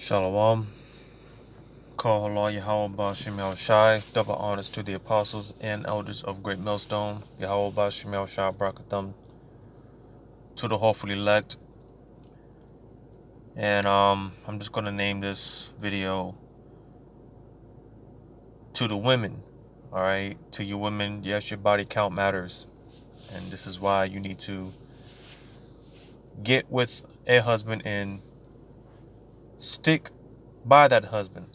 Shalom. Call Allah Yahweh Bashim Shai. Double honors to the apostles and elders of Great Millstone. Yahweh Bashim Shai Brakatham. To the hopefully elect. And I'm just gonna name this video to the women. Alright? To you women, yes, your body count matters. And this is why you need to get with a husband and stick by that husband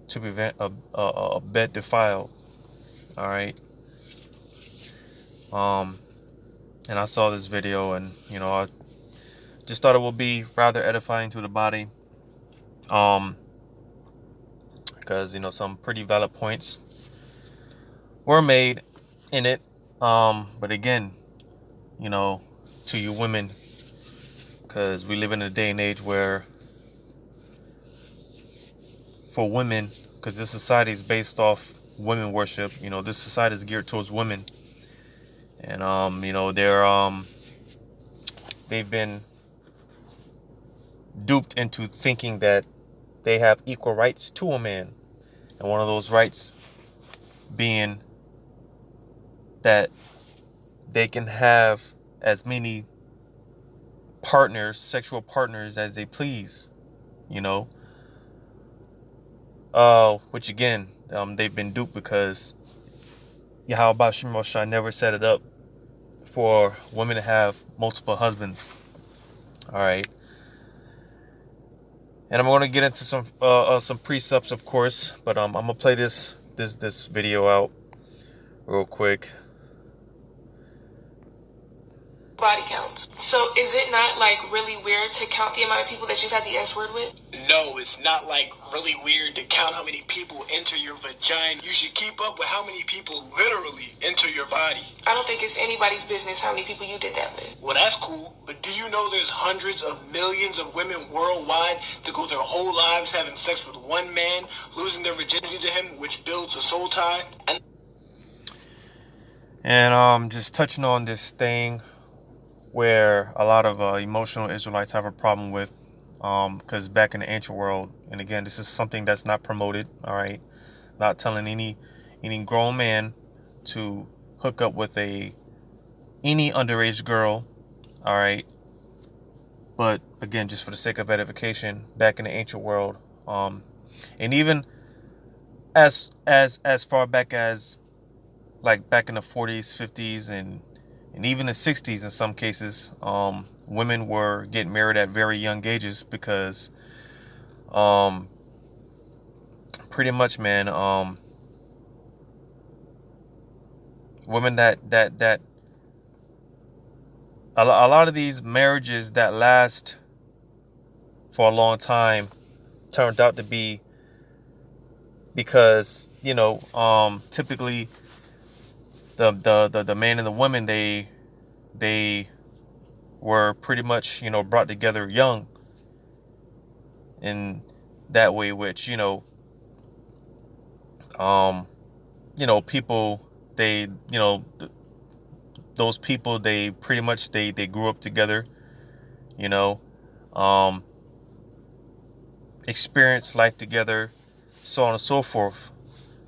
to prevent a bed defiled. Alright? And I saw this video, and I just thought it would be rather edifying to the body, because some pretty valid points were made in it. But again, to you women, because we live in a day and age where for women, because this society is based off women worship, this society is geared towards women, and they've been duped into thinking that they have equal rights to a man, and one of those rights being that they can have as many partners, sexual partners, as they please, which again, they've been duped, because Yahweh Shai never set it up for women to have multiple husbands. All right. And I'm going to get into some precepts, of course, but I'm gonna play this video out real quick. Body counts. So is it not really weird to count the amount of people that you've had the S word with? No, it's not really weird to count how many people enter your vagina. You should keep up with how many people literally enter your body. I don't think it's anybody's business how many people you did that with. Well, that's cool, but do you know there's hundreds of millions of women worldwide that go their whole lives having sex with one man, losing their virginity to him, which builds a soul tie? And just touching on this thing where a lot of emotional Israelites have a problem with, because back in the ancient world, and again, this is something that's not promoted, all right, not telling any grown man to hook up with any underage girl, all right, but again, just for the sake of edification, back in the ancient world, and even as far back as back in the 40s, 50s, and even the 60s in some cases, women were getting married at very young ages, because pretty much, man, women that a lot of these marriages that last for a long time turned out to be because typically the man and the woman, they were pretty much brought together young in that way, which people, they those people, they pretty much they grew up together, experienced life together, so on and so forth,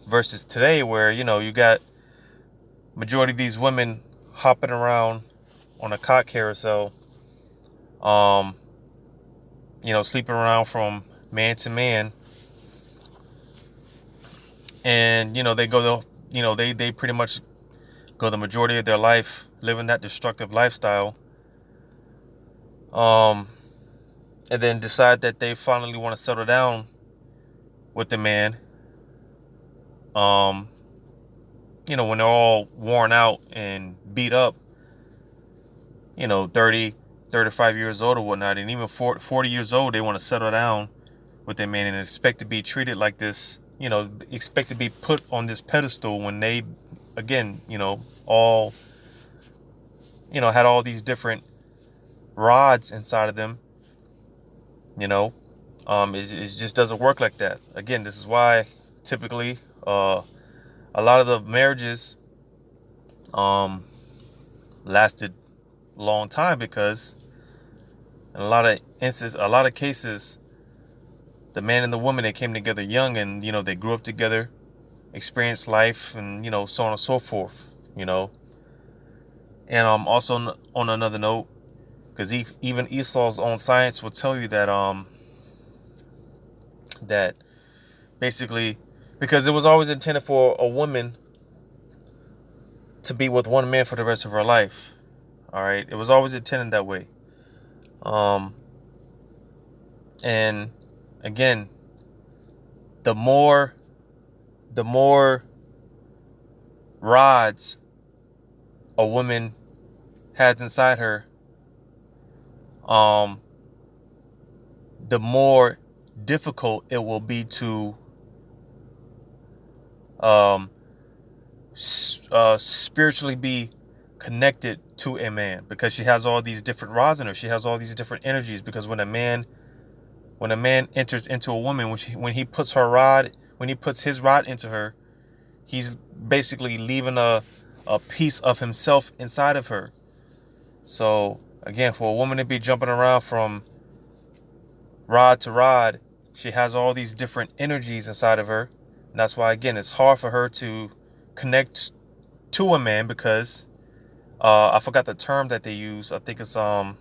versus today where you got majority of these women hopping around on a cock carousel, sleeping around from man to man, and they go they pretty much go the majority of their life living that destructive lifestyle, and then decide that they finally want to settle down with the man, when they're all worn out and beat up, 30, 35 years old or whatnot, and even 40 years old, they want to settle down with their man and expect to be treated like this, expect to be put on this pedestal, when they, again, all, had all these different rods inside of them, it just doesn't work like that. Again, this is why typically a lot of the marriages lasted a long time, because in a lot of cases, the man and the woman, they came together young, and they grew up together, experienced life, and so on and so forth. And also on another note, because even Esau's own science will tell you that basically, because it was always intended for a woman to be with one man for the rest of her life. All right, it was always intended that way. And again, the more rods a woman has inside her, the more difficult it will be to spiritually be connected to a man, because she has all these different rods in her. She has all these different energies, because when a man enters into a woman, when he puts his rod into her, he's basically leaving a piece of himself inside of her. So again, for a woman to be jumping around from rod to rod, she has all these different energies inside of her. And that's why, again, it's hard for her to connect to a man, because I forgot the term that they use. I think it's I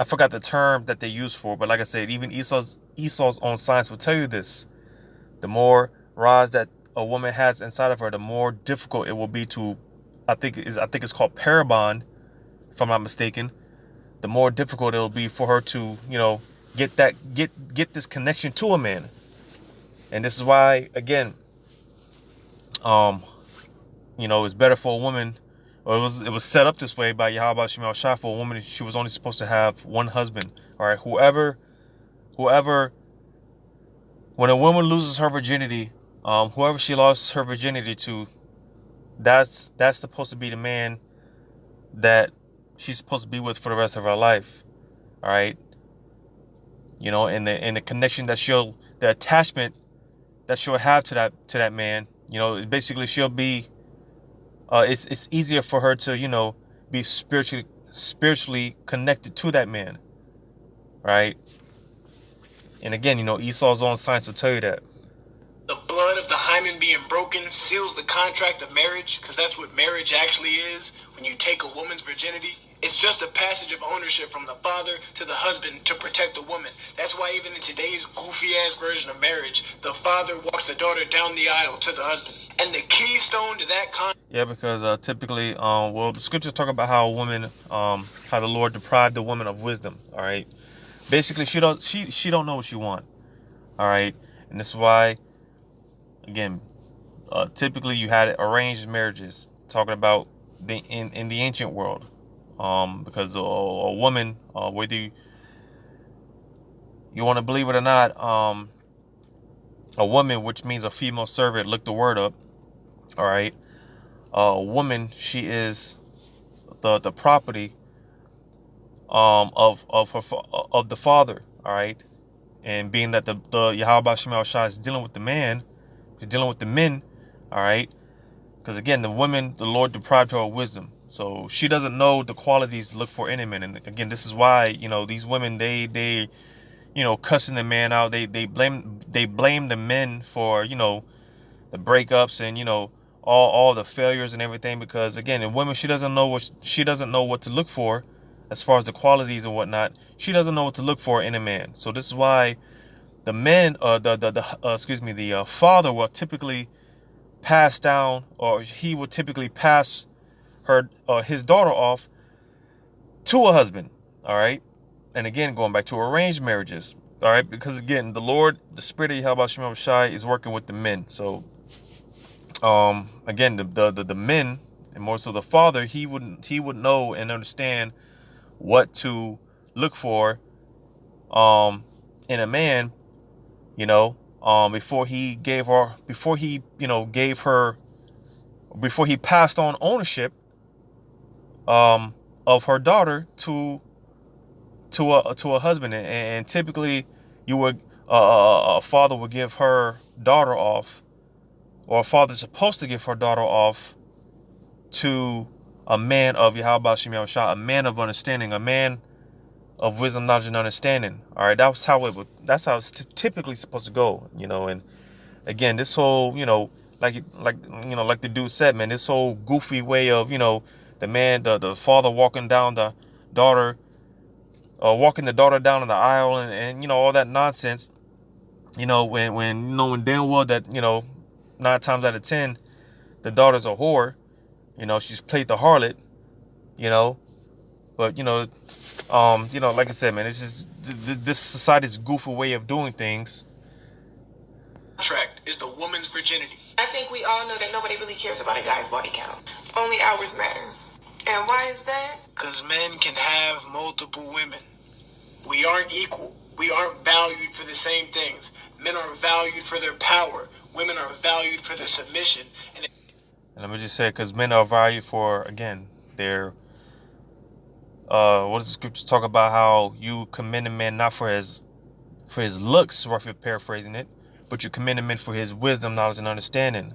forgot the term that they use for, but like I said, even Esau's own science will tell you this. The more rods that a woman has inside of her, the more difficult it will be to, I think it's called parabond, if I'm not mistaken. The more difficult it will be for her to, get this connection to a man. And this is why, again, it's better for a woman, or it was set up this way by Yahweh Shemel Shah. For a woman, she was only supposed to have one husband. All right, whoever, when a woman loses her virginity, whoever she lost her virginity to, that's supposed to be the man that she's supposed to be with for the rest of her life. All right, and the connection the attachment that she'll have to that man. Basically she'll be. It's easier for her to be spiritually connected to that man, right? And again, Esau's own science will tell you that. The blood of the hymen being broken seals the contract of marriage, because that's what marriage actually is. When you take a woman's virginity, it's just a passage of ownership from the father to the husband to protect the woman. That's why even in today's goofy-ass version of marriage, the father walks the daughter down the aisle to the husband. And the keystone to that contract... Yeah, because typically, the scriptures talk about how a woman, how the Lord deprived the woman of wisdom. All right, basically, she don't know what she wants. All right, and this is why, again, typically you had arranged marriages, talking about in the ancient world, because a woman, whether you want to believe it or not, a woman, which means a female servant, look the word up. All right, a woman, she is the property of the father. All right, and being that the Yahweh Shemel Shah is dealing with the man, he's dealing with the men. All right, because again, the woman, the Lord deprived her of wisdom, so she doesn't know the qualities to look for in a man. And again, this is why these women, they cussing the man out. They blame the men for the breakups and all the failures and everything, because again, in women, she doesn't know what to look for as far as the qualities and whatnot. She doesn't know what to look for in a man. So this is why the men, the father will typically pass down, or he would typically pass his daughter off to a husband. All right, and again, going back to arranged marriages. All right, because again, the Lord, the Spirit of Yahweh Shemel Shai is working with the men. So, again, the men, and more so the father, he would know and understand what to look for, in a man, before he passed on ownership, of her daughter to a husband. And typically a father would give her daughter off, or a father's supposed to give her daughter off to a man of Yahweh Shemel Shah, a man of understanding, a man of wisdom, knowledge, and understanding. All right, that's how it's typically supposed to go, and again, this whole, like the dude said, man, this whole goofy way of, the man, the father walking down the daughter, walking the daughter down the aisle, and all that nonsense. When knowing damn well that 9 times out of 10 the daughter's a whore. She's played the harlot. You know, but like I said, man, it's just this society's goofy way of doing things. Contract is the woman's virginity. I think we all know that nobody really cares about a guy's body count. Only hours matter. And why is that? Because men can have multiple women. We aren't equal. We aren't valued for the same things. Men are valued for their power. Women are valued for their submission. And let me just say, because men are valued for, again, their what does the scriptures talk about? How you commend a man not for his looks, roughly paraphrasing it, but you commend a man for his wisdom, knowledge, and understanding.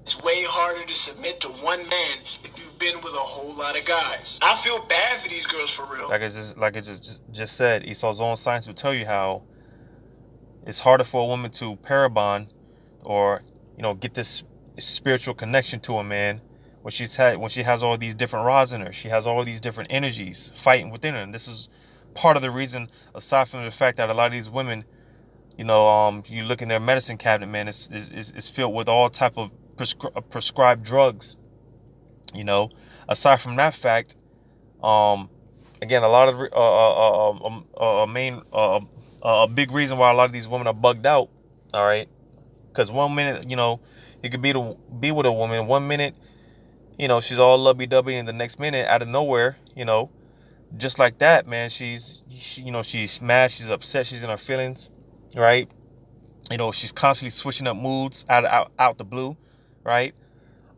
it's way harder to submit to one man if you've been with a whole lot of guys. I feel bad for these girls, for real. Like I just said, Esau's own science will tell you how it's harder for a woman to parabon or get this spiritual connection to a man when she has all these different rods in her. She has all these different energies fighting within her, and this is part of the reason, aside from the fact that a lot of these women, you look in their medicine cabinet, man, it's filled with all type of prescribed drugs. Aside from that fact, again, a lot of a big reason why a lot of these women are bugged out. All right, because one minute, you could be with a woman. 1 minute, she's all lovey-dovey, and the next minute, out of nowhere, just like that, man, she's mad, she's upset, she's in her feelings, right? She's constantly switching up moods out the blue, right?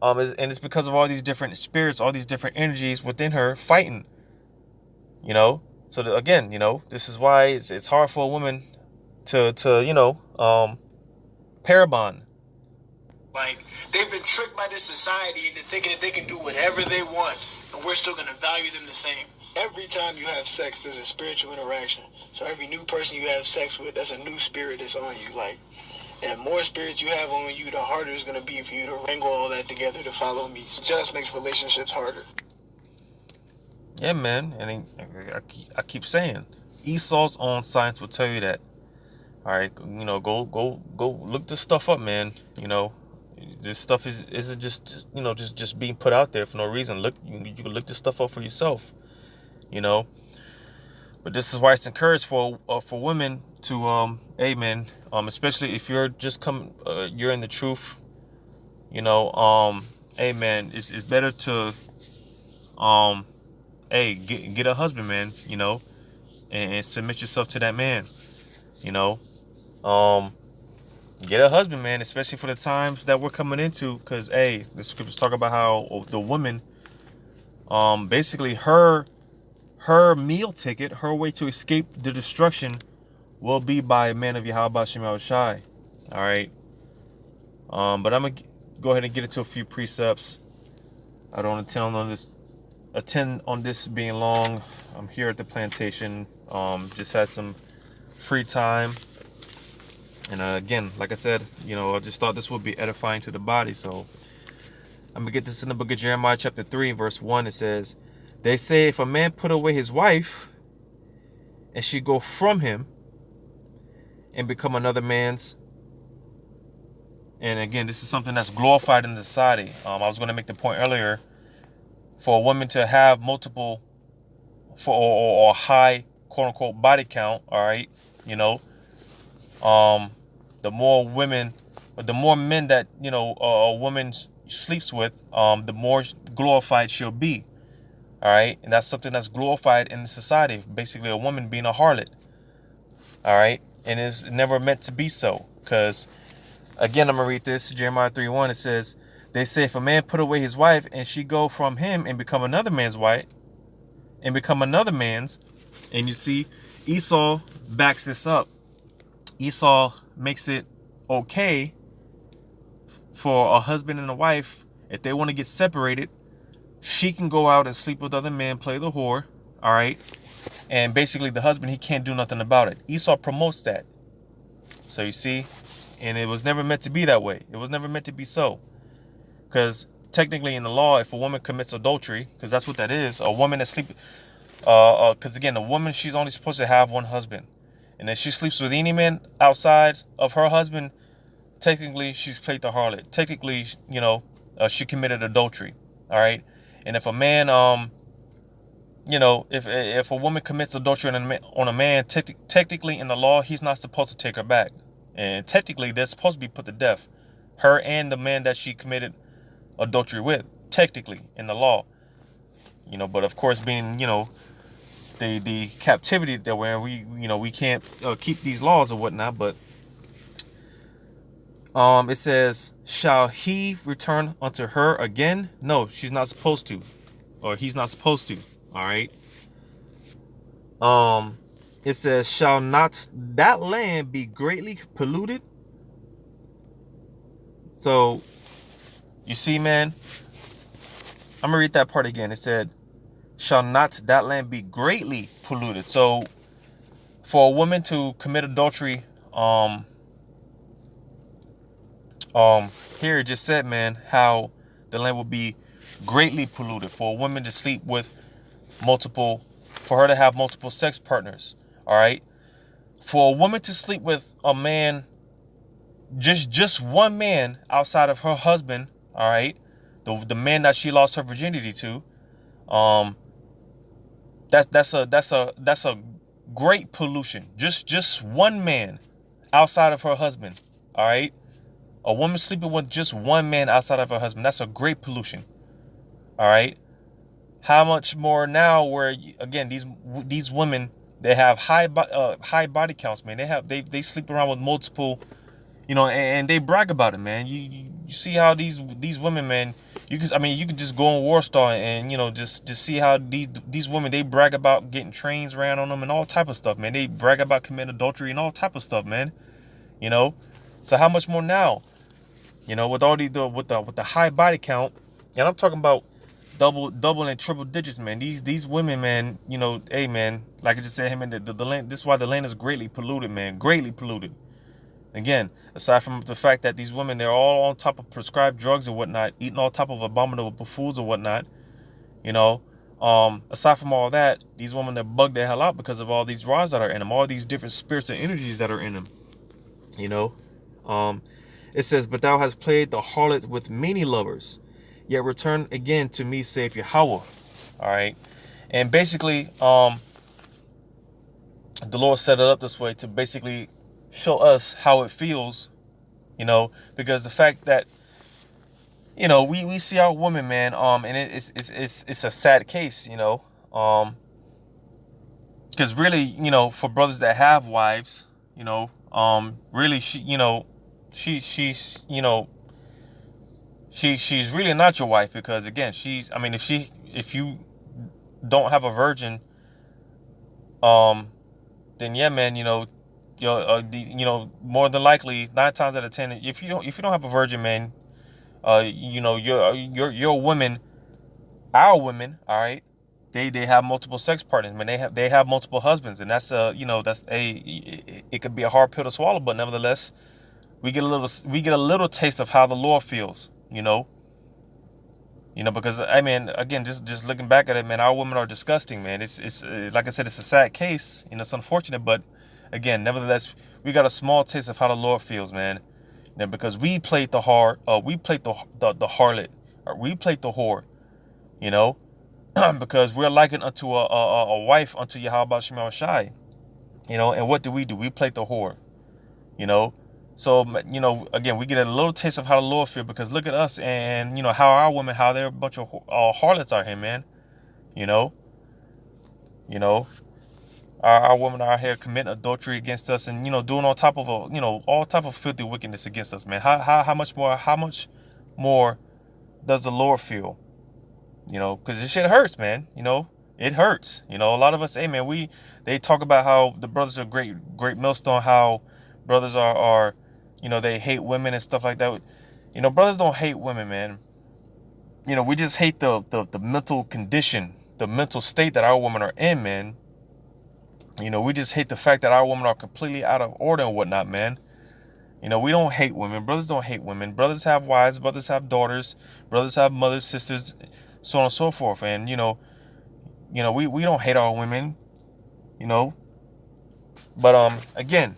And it's because of all these different spirits, all these different energies within her fighting, So again, this is why it's hard for a woman to parabon. Like, they've been tricked by this society into thinking that they can do whatever they want, and we're still going to value them the same. Every time you have sex, there's a spiritual interaction. So every new person you have sex with, that's a new spirit that's on you. Like, and the more spirits you have on you, the harder it's going to be for you to wrangle all that together to follow me. It just makes relationships harder. Yeah, man. And I keep saying, Esau's own science will tell you that. All right, go look this stuff up, man. This stuff isn't just being put out there for no reason. Look, you can look this stuff up for yourself. But this is why it's encouraged for women to hey, man, especially if you're just you're in the truth. Hey, man, it's better to hey, get a husband, man. And submit yourself to that man. Get a husband, man, especially for the times that we're coming into, because hey, the scriptures talk about how the woman, basically her meal ticket, her way to escape the destruction will be by a man of Yahweh Shem Yahushai. All right. But I'm gonna go ahead and get into a few precepts. I don't attend on this being long. I'm here at the plantation. Just had some free time. And again, like I said, I just thought this would be edifying to the body. So I'm going to get this in the book of Jeremiah chapter 3, verse 1. It says, they say if a man put away his wife and she go from him and become another man's. And again, this is something that's glorified in society. I was going to make the point earlier, for a woman to have multiple or high quote unquote body count. All right. The more men that a woman sleeps with, the more glorified she'll be. All right, and that's something that's glorified in society. Basically, a woman being a harlot. All right, and it's never meant to be so. Because again, I'm gonna read this Jeremiah 3:1. It says, "They say if a man put away his wife and she go from him and become another man's wife, and you see, Esau backs this up. Esau makes it okay for a husband and a wife, if they want to get separated, she can go out and sleep with other men, play the whore, all right? And basically the husband, he can't do nothing about it. Esau promotes that. So you see, and it was never meant to be that way. It was never meant to be so. Because technically in the law, if a woman commits adultery, because that's what that is, a woman that sleeps, because again, a woman, she's only supposed to have one husband. And if she sleeps with any man outside of her husband, technically she's played the harlot. Technically, she committed adultery. All right. And if a man, if a woman commits adultery on a man, technically in the law, he's not supposed to take her back. And technically, they're supposed to be put to death. Her and the man that she committed adultery with, technically in the law. But of course, being, the captivity that we're in, we can't keep these laws or whatnot. But it says, shall he return unto her again? No, she's not supposed to, or he's not supposed to. All right. It says, shall not that land be greatly polluted? So you see, man, I'm gonna read that part again. It said, shall not that land be greatly polluted? So for a woman to commit adultery, here it just said, man, how the land will be greatly polluted for a woman to sleep with for her to have multiple sex partners. All right. For a woman to sleep with a man, just one man outside of her husband. All right. The man that she lost her virginity to. That's a great pollution. Just one man outside of her husband. All right. A woman sleeping with just one man outside of her husband. That's a great pollution. All right. How much more now where, again, these women, they have high body counts, man. They sleep around with multiple, and they brag about it, man. You see how these women, man, you can just go on Warstar and, just see how these women, they brag about getting trains ran on them and all type of stuff, man. They brag about committing adultery and all type of stuff, man. So how much more now? With all with the high body count, and I'm talking about double and triple digits, man. These women, man, hey, man, like I just said, him and the land. This is why the land is greatly polluted, man. Greatly polluted. Again, aside from the fact that these women, they're all on top of prescribed drugs and whatnot, eating all type of abominable foods and whatnot. Aside from all that, these women, they're bugged the hell out because of all these rods that are in them, all these different spirits and energies that are in them. It says, but thou hast played the harlot with many lovers, yet return again to me, saith Yahweh. All right. And basically, the Lord set it up this way to basically show us how it feels, because the fact that, we see our woman, man, and it's a sad case, because really, for brothers that have wives, really, she's really not your wife, because again, if you don't have a virgin, then yeah, man, more than likely 9 times out of 10, if you don't have a virgin, man, your women, our women, all right, they have multiple sex partners, man. They have multiple husbands, and that's it could be a hard pill to swallow, but nevertheless, we get a little taste of how the Lord feels, because again, just looking back at it, man, our women are disgusting, man. It's like I said, it's a sad case, it's unfortunate, but again, nevertheless, we got a small taste of how the Lord feels, man. Because we played the we played the harlot, or we played the whore, because we're likened unto a wife unto Yahweh Shema Shai, and what do? We played the whore, So, again, we get a little taste of how the Lord feels, because look at us and, how our women, how they're a bunch of harlots out here, man. Our women are out here committing adultery against us and, doing all type of, all type of filthy wickedness against us, man. How much more does the Lord feel? Because this shit hurts, man. It hurts. A lot of us, hey, man, they talk about how the brothers are great millstone, how brothers are they hate women and stuff like that. Brothers don't hate women, man. We just hate the mental condition the mental state that our women are in, man. We just hate the fact that our women are completely out of order and whatnot, man. We don't hate women. Brothers don't hate women. Brothers have wives. Brothers have daughters. Brothers have mothers, sisters, so on and so forth. And, we don't hate our women, But, again,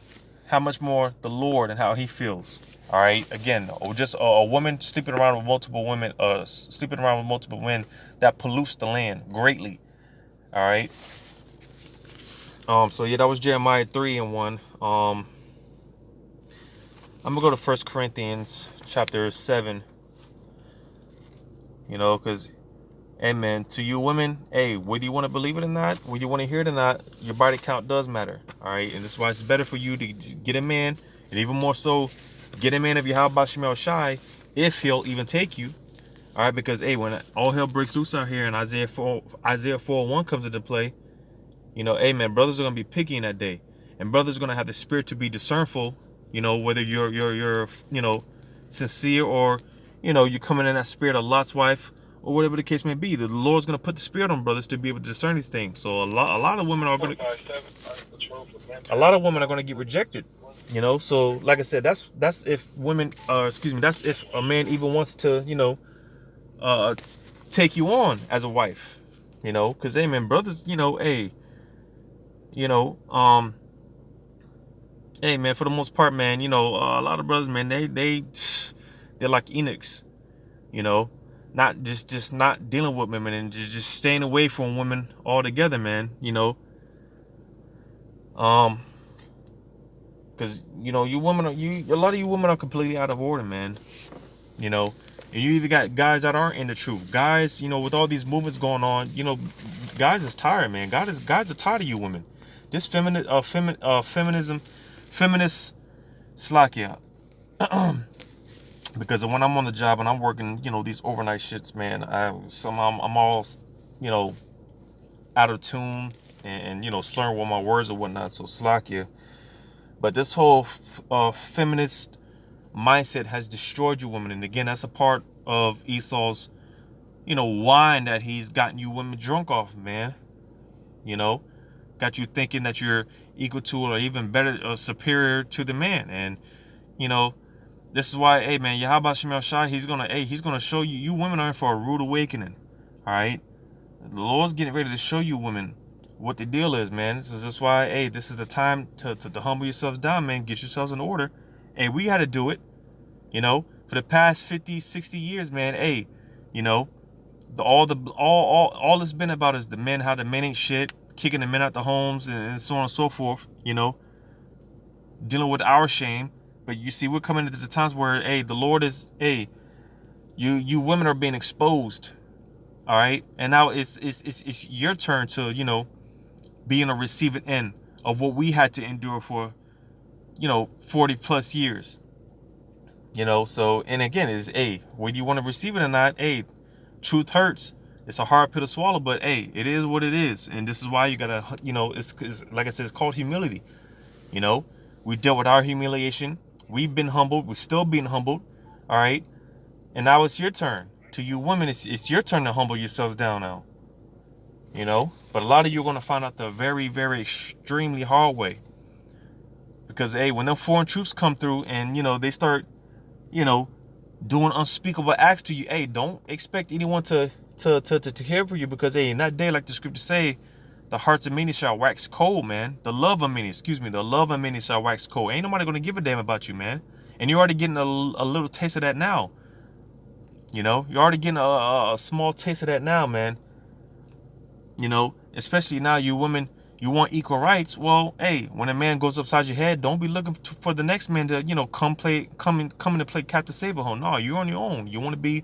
how much more the Lord and how he feels. All right. Again, just a woman sleeping around with multiple women, that pollutes the land greatly. All right. So yeah, that was Jeremiah 3:1. I'm gonna go to 1 Corinthians chapter 7. Because, amen, to you women, hey, whether you want to believe it or not, whether you want to hear it or not, your body count does matter. All right. And this is why it's better for you to get a man, and even more so, get a man of Yahweh Shemel Shai, if he'll even take you. All right. Because, hey, when all hell breaks loose out here and Isaiah 4:1 comes into play, amen, brothers are going to be picky in that day. And brothers are going to have the spirit to be discernful, whether you're sincere, or, you're coming in that spirit of Lot's wife, or whatever the case may be. The Lord's going to put the spirit on brothers to be able to discern these things. So a lot of women are going to get rejected. So like I said, that's if women, that's if a man even wants to, take you on as a wife, because, hey, man, brothers, hey, man, for the most part, man, a lot of brothers, man, they're like eunuchs, not just not dealing with women, and just staying away from women altogether, man, because, you women a lot of you women are completely out of order, man, and you even got guys that aren't in the truth. Guys, with all these movements going on, guys is tired, man. Guys are tired of you women. This feminism, feminist slakia. Because when I'm on the job and I'm working, these overnight shits, man, I'm all, out of tune and slurring with my words or whatnot. So slakia. But this whole feminist mindset has destroyed you women. And again, that's a part of Esau's, wine that he's gotten you women drunk off, man. Got you thinking that you're equal to or even better or superior to the man. And, this is why, hey, man, Yahweh Shemel Shai, he's gonna show you, you women are in for a rude awakening. All right. The Lord's getting ready to show you women what the deal is, man. So that's why, hey, this is the time to humble yourselves down, man. Get yourselves in order. Hey, we had to do it, for the past 50, 60 years, man. Hey, all it's been about is how the men ain't shit, kicking the men out the homes and so on and so forth, dealing with our shame. But you see, we're coming into the times where, hey, the Lord is, hey, you women are being exposed. All right. And now it's your turn to, be in a receiving end of what we had to endure for, 40 plus years. So, and again, is, hey, whether you want to receive it or not, hey, truth hurts. It's a hard pill to swallow, but hey, it is what it is. And this is why you gotta, it's like I said, it's called humility. We dealt with our humiliation. We've been humbled. We're still being humbled. All right. And now it's your turn. To you women, it's your turn to humble yourselves down now. But a lot of you are going to find out the very, very extremely hard way. Because, hey, when them foreign troops come through and, they start, doing unspeakable acts to you, hey, don't expect anyone to care for you, because, hey, in that day, like the scriptures say, the hearts of many shall wax cold, man. The love of many shall wax cold. Ain't nobody going to give a damn about you, man. And you're already getting a little taste of that now. You're already getting a small taste of that now, man. Especially now, you women, you want equal rights. Well, hey, when a man goes upside your head, don't be looking for the next man to, come in to play Captain Saberhole. No, you're on your own. You want to be,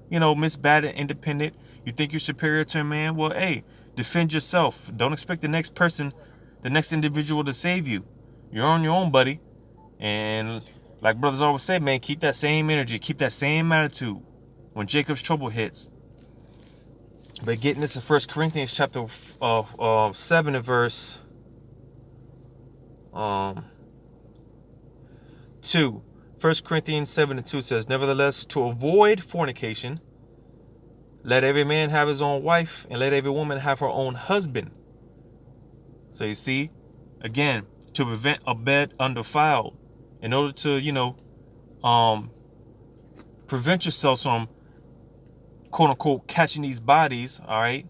Miss Bad and independent. You think you're superior to a man? Well, hey, defend yourself. Don't expect the next person, the next individual to save you. You're on your own, buddy. And like brothers always say, man, keep that same energy, keep that same attitude when Jacob's trouble hits. But getting this in 1 Corinthians chapter 7 and verse 2. 1 Corinthians 7 and 2 says, nevertheless, to avoid fornication, let every man have his own wife, and let every woman have her own husband. So you see, again, to prevent a bed undefiled, in order to, prevent yourself from, quote unquote, catching these bodies, all right,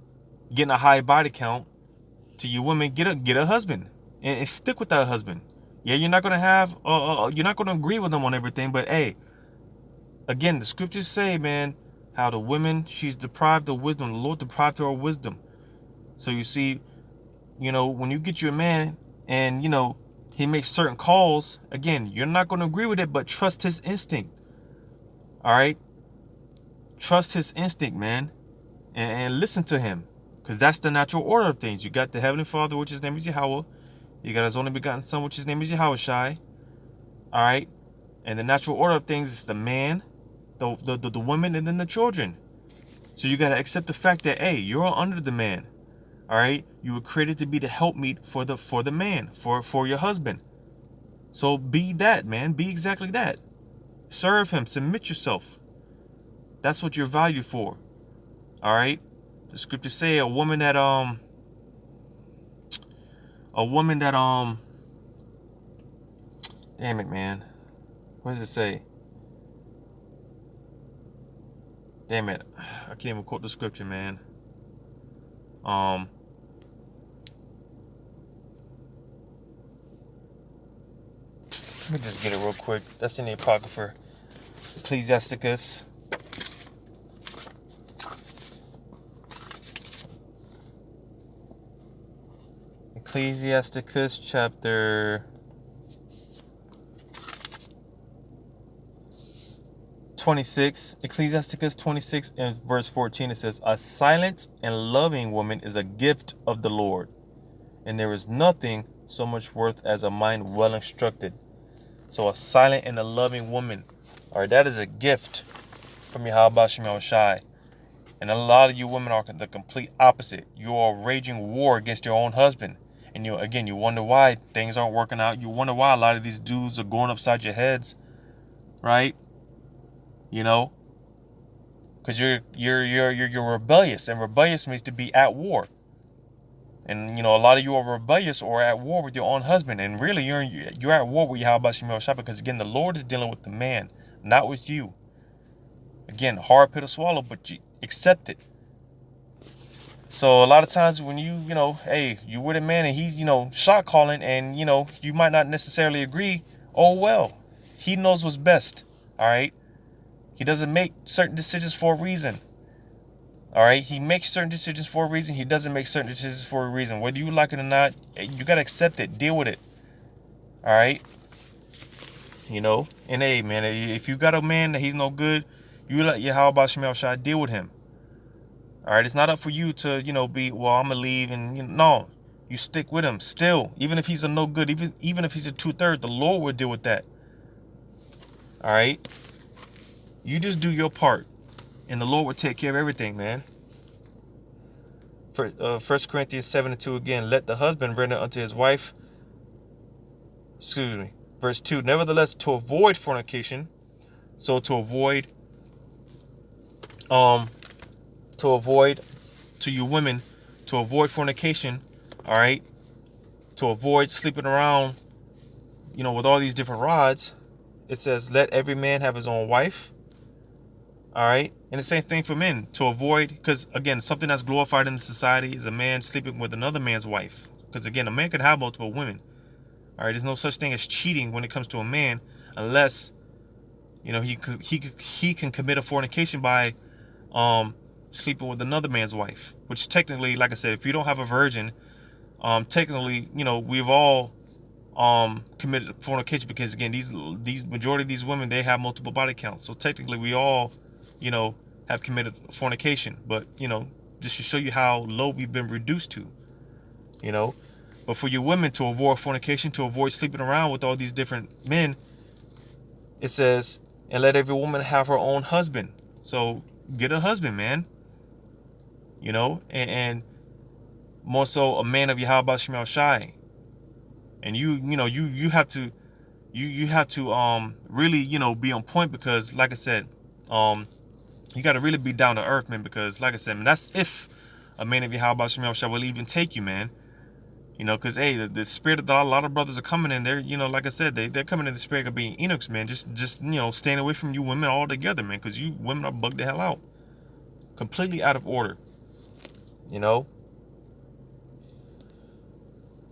getting a high body count, to you women, get a husband, and stick with that husband. Yeah, you're not gonna have, you're not gonna agree with them on everything, but hey, again, the scriptures say, man, how the women, she's deprived of wisdom. The Lord deprived her of wisdom. So you see, when you get your man and, he makes certain calls, again, you're not going to agree with it, but trust his instinct. All right? Trust his instinct, man, and listen to him, because that's the natural order of things. You got the Heavenly Father, which his name is Yahweh. You got his only begotten Son, which his name is Yahushai. All right? And the natural order of things is the man, the women, and then the children. So you got to accept the fact that, hey, you're under the man. All right, you were created to be the helpmeet for the man, for your husband. So be that, man. Be exactly that. Serve him. Submit yourself. That's what you're valued for. All right. The scriptures say a woman that damn it, man. What does it say? Damn it, I can't even quote the scripture, man. Let me just get it real quick. That's in the Apocrypha. Ecclesiasticus. Ecclesiasticus chapter 26. Ecclesiasticus 26 and verse 14. It says, a silent and loving woman is a gift of the Lord, and there is nothing so much worth as a mind well instructed. So a silent and a loving woman, all right, that is a gift from Yahweh Shem Shai. And a lot of you women are the complete opposite. You are waging war against your own husband. And you wonder why things aren't working out. You wonder why a lot of these dudes are going upside your heads, right? Because you're rebellious, and rebellious means to be at war. And a lot of you are rebellious or at war with your own husband, and really you're at war with Yahweh Shem Shai, because again, the Lord is dealing with the man, not with you. Again, hard pill to swallow, but you accept it. So a lot of times when hey, you with a man and he's, shot calling, and, you might not necessarily agree. Oh, well, he knows what's best. All right. He doesn't make certain decisions for a reason. All right. He makes certain decisions for a reason. He doesn't make certain decisions for a reason. Whether you like it or not, you got to accept it. Deal with it. All right. And hey, man, if you got a man that he's no good, you let Yahweh Shem Shai deal with him. All right, it's not up for you to, be, well, I'm going to leave. And, no, you stick with him still. Even if he's a no good, even if he's a 2/3, the Lord will deal with that. All right. You just do your part, and the Lord will take care of everything, man. For 1 Corinthians 7:2 again, let the husband render unto his wife. Excuse me. Verse 2, nevertheless, to avoid fornication. So to avoid to you women, to avoid fornication, all right, to avoid sleeping around, with all these different rods, it says, let every man have his own wife, all right, and the same thing for men, to avoid, because again, something that's glorified in the society is a man sleeping with another man's wife, because again, a man can have multiple women, all right, there's no such thing as cheating when it comes to a man, unless, he can commit a fornication by, sleeping with another man's wife, which technically, like I said, if you don't have a virgin, technically, we've all committed fornication, because again, these majority of these women, they have multiple body counts, so technically we all, have committed fornication, but just to show you how low we've been reduced to, but for you women, to avoid fornication, to avoid sleeping around with all these different men, it says, and let every woman have her own husband. So get a husband, man. And more so a man of Yahweh Shem Shai. And you have to really, be on point, because like I said, You got to really be down to earth, man, because like I said, man, that's if a man of Yahweh Shem Yahweh will even take you, man. You know, because hey, the spirit of a lot of brothers are coming in there. You know, like I said, they're coming in the spirit of being Enochs, man. Just you know, staying away from you women altogether, man, because you women are bugged the hell out, completely out of order. You know,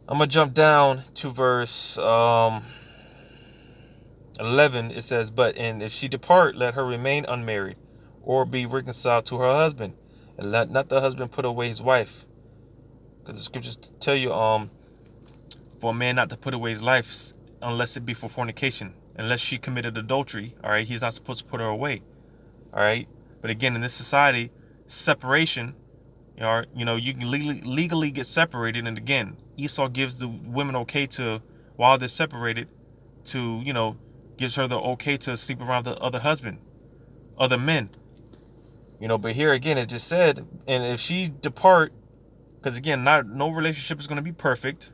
I'm gonna jump down to verse 11. It says, "But and if she depart, let her remain unmarried, or be reconciled to her husband, and let not the husband put away his wife." Because the scriptures tell you, for a man not to put away his life unless it be for fornication, unless she committed adultery. All right, he's not supposed to put her away. All right, but again, in this society, separation, you know, you can legally get separated, and again, Esau gives the women okay to, while they're separated, to, you know, gives her the okay to sleep around the other husband, other men. You know, but here again, it just said, and if she depart, because again, no relationship is going to be perfect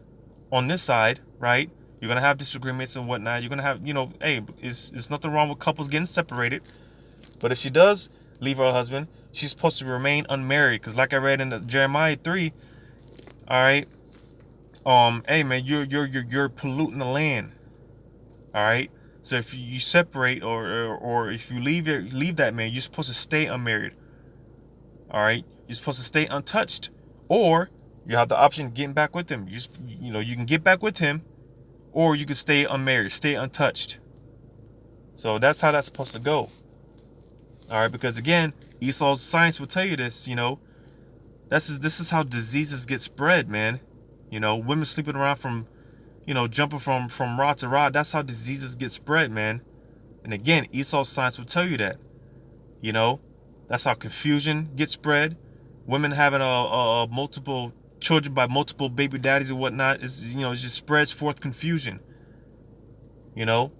on this side, right? You're gonna have disagreements and whatnot. You're gonna have, you know, hey, it's nothing wrong with couples getting separated. But if she does leave her husband, she's supposed to remain unmarried. Because like I read in the Jeremiah 3, all right, hey man, you're polluting the land. All right. So if you separate or if you leave that man, you're supposed to stay unmarried. All right. You're supposed to stay untouched, or you have the option of getting back with him. You know, you can get back with him, or you can stay unmarried, stay untouched. So that's how that's supposed to go. All right, because again, Esau's science will tell you this. You know, this is how diseases get spread, man. You know, women sleeping around from, you know, jumping from rod to rod. That's how diseases get spread, man. And again, Esau's science will tell you that. You know, that's how confusion gets spread. Women having a multiple children by multiple baby daddies and whatnot. Is, you know, it just spreads forth confusion. You know,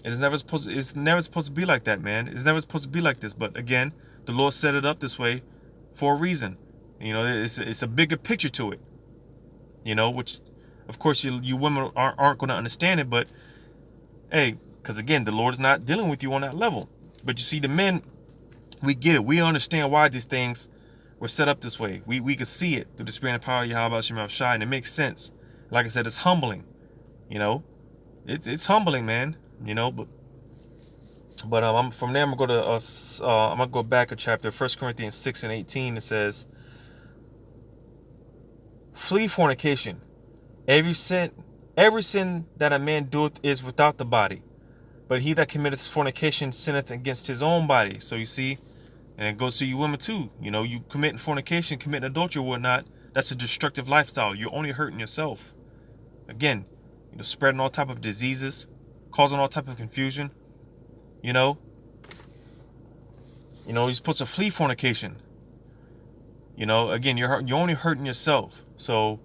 it's never supposed to be like that, man. It's never supposed to be like this. But again, the Lord set it up this way for a reason. You know, it's a bigger picture to it. You know, which of course you women aren't going to understand it, but hey, because again, the Lord is not dealing with you on that level. But you see, the men, we get it. We understand why these things were set up this way. We can see it through the spirit and power of Yahweh Shem Shai, and it makes sense. Like I said, it's humbling. You know, it's humbling, man. You know, but I'm from there. I'm gonna go back a chapter, 1 Corinthians 6:18. It says, "Flee fornication. Every sin that a man doeth is without the body, but he that committeth fornication sinneth against his own body." So you see, and it goes to you women too. You know, you committing fornication, committing adultery, or whatnot. That's a destructive lifestyle. You're only hurting yourself. Again, you know, spreading all type of diseases, causing all type of confusion. You know, you're supposed to flee fornication. You know, again, you're only hurting yourself. So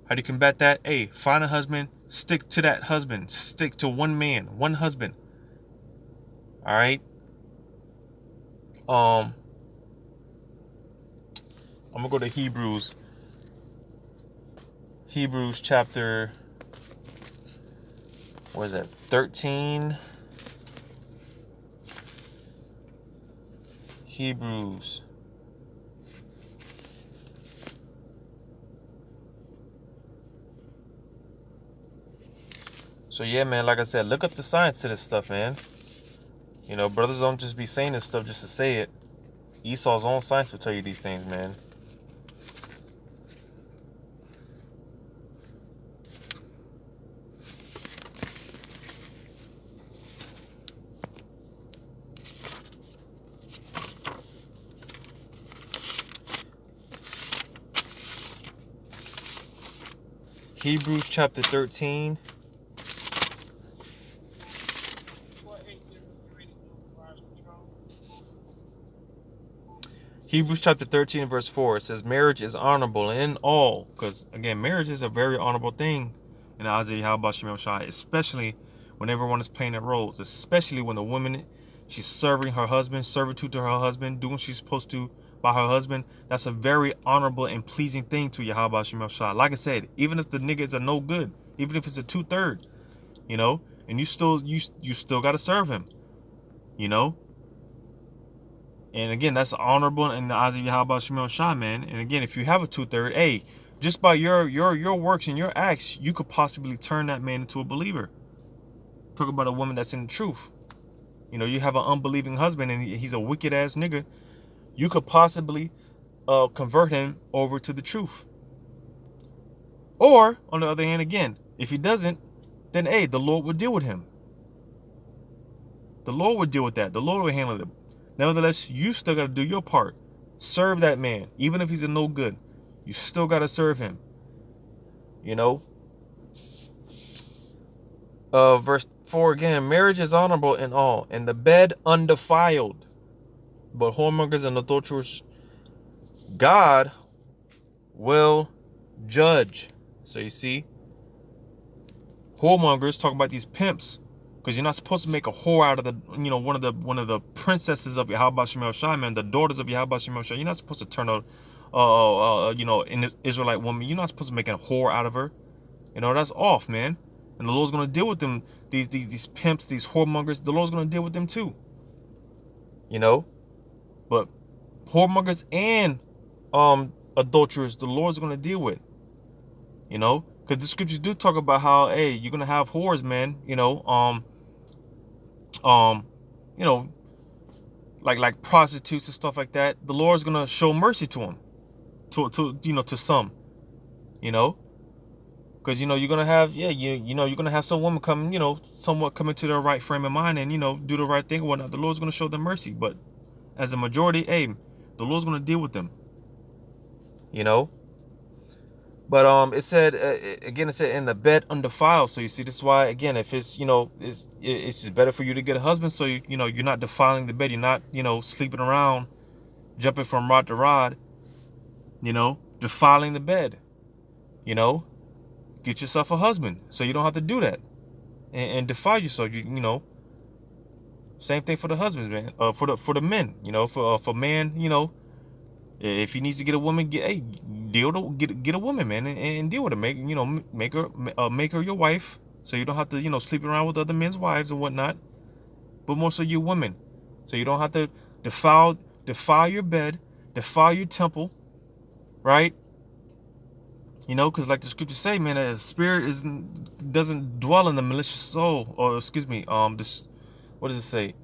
how do you combat that? Hey, find a husband, stick to that husband, stick to one man, one husband. All right. I'm gonna go to Hebrews chapter, what is that? 13. Hebrews. So yeah, man, like I said, look up the science to this stuff, man. You know, brothers don't just be saying this stuff just to say it. Esau's own science will tell you these things, man. Hebrews chapter 13. Hebrews chapter 13 verse 4, it says, "Marriage is honorable in all," because again, marriage is a very honorable thing in the eyes of Yahweh Shem Shai, especially when everyone is playing their roles, especially when the woman, she's serving her husband, servitude to her husband, doing what she's supposed to by her husband. That's a very honorable and pleasing thing to Yahweh Shem Shai. Like I said, even if the niggas are no good, even if it's a 2/3, you know, and you still got to serve him, you know. And again, that's honorable in the eyes of Yahweh Shemel Shai, man. And again, if you have a 2/3, hey, just by your works and your acts, you could possibly turn that man into a believer. Talk about a woman that's in the truth. You know, you have an unbelieving husband and he's a wicked ass nigga. You could possibly convert him over to the truth. Or, on the other hand, again, if he doesn't, then hey, the Lord would deal with him. The Lord would deal with that. The Lord would handle it. Nevertheless, you still got to do your part. Serve that man. Even if he's a no good, you still got to serve him. You know? Verse 4 again, marriage is honorable in all, and the bed undefiled. But whoremongers and adulterers, God will judge. So you see, whoremongers, talking about these pimps, because you're not supposed to make a whore out of the, one of the princesses of Yahweh Shemel Shai, man, the daughters of Yahweh Shemel Shai. You're not supposed to turn an Israelite woman. You're not supposed to make a whore out of her. That's off, man. And the Lord's gonna deal with them. These pimps, these whoremongers. The Lord's gonna deal with them too. But whoremongers and adulterers, the Lord's gonna deal with. Because the scriptures do talk about how, hey, you're gonna have whores, man. Like prostitutes and stuff like that. The Lord's gonna show mercy to them, to some, because you're gonna have, you're gonna have some women come, somewhat come into their right frame of mind and do the right thing or whatnot. The Lord's gonna show them mercy, but as a majority, hey, the Lord's gonna deal with them. But it said again, it said in the bed undefiled. So you see, this is why, again, if it's it's just better for you to get a husband, so you're not defiling the bed, you're not sleeping around, jumping from rod to rod, defiling the bed. Get yourself a husband so you don't have to do that and defile yourself. Same thing for the husbands, man. For the men, for man, if he needs to get a woman, get a woman, man, and deal with her. Make her your wife, so you don't have to sleep around with other men's wives and whatnot. But more so you women, so you don't have to defile your bed, defile your temple, right? Because like the scriptures say, man, a spirit doesn't dwell in the malicious soul, or excuse me, what does it say?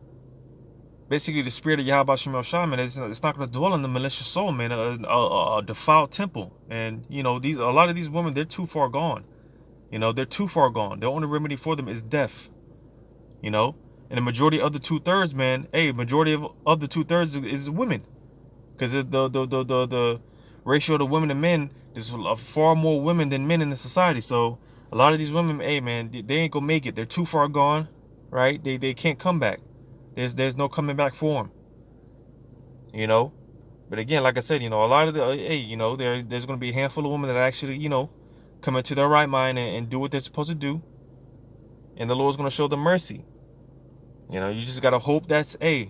Basically, the spirit of Yahweh Shemel Shai, man, it's not going to dwell in the malicious soul, man. A defiled temple, and a lot of these women, they're too far gone. They're too far gone. The only remedy for them is death. And the majority of the 2/3, man, majority of the 2/3 is women, because the ratio of the women and men, there's far more women than men in the society. So a lot of these women, man, they ain't gonna make it. They're too far gone, right? They can't come back. There's no coming back for them. But again, like I said, a lot of there's gonna be a handful of women that actually, come into their right mind and do what they're supposed to do, and the Lord's gonna show them mercy. You just gotta hope that's the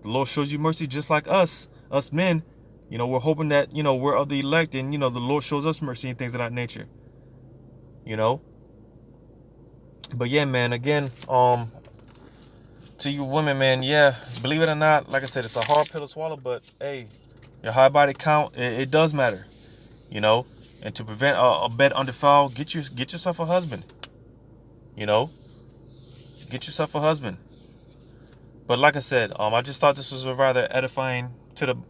Lord shows you mercy, just like us men. We're hoping that we're of the elect, and the Lord shows us mercy and things of that nature. But yeah, man, again, to you women, man, yeah, believe it or not, like I said, it's a hard pill to swallow, but hey, your high body count, it does matter. And to prevent a bed undefiled, get yourself a husband. Get yourself a husband. But like I said, I just thought this was rather edifying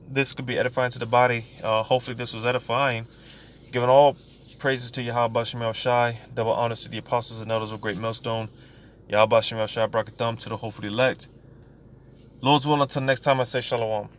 this could be edifying to the body. Hopefully this was edifying. Giving all praises to Yahweh Shemel Shai, double honors to the apostles and elders of Great Millstone. Yahweh Shemel Shai, Brakathum to the hopefully elect. Lord's will, until next time, I say shalom.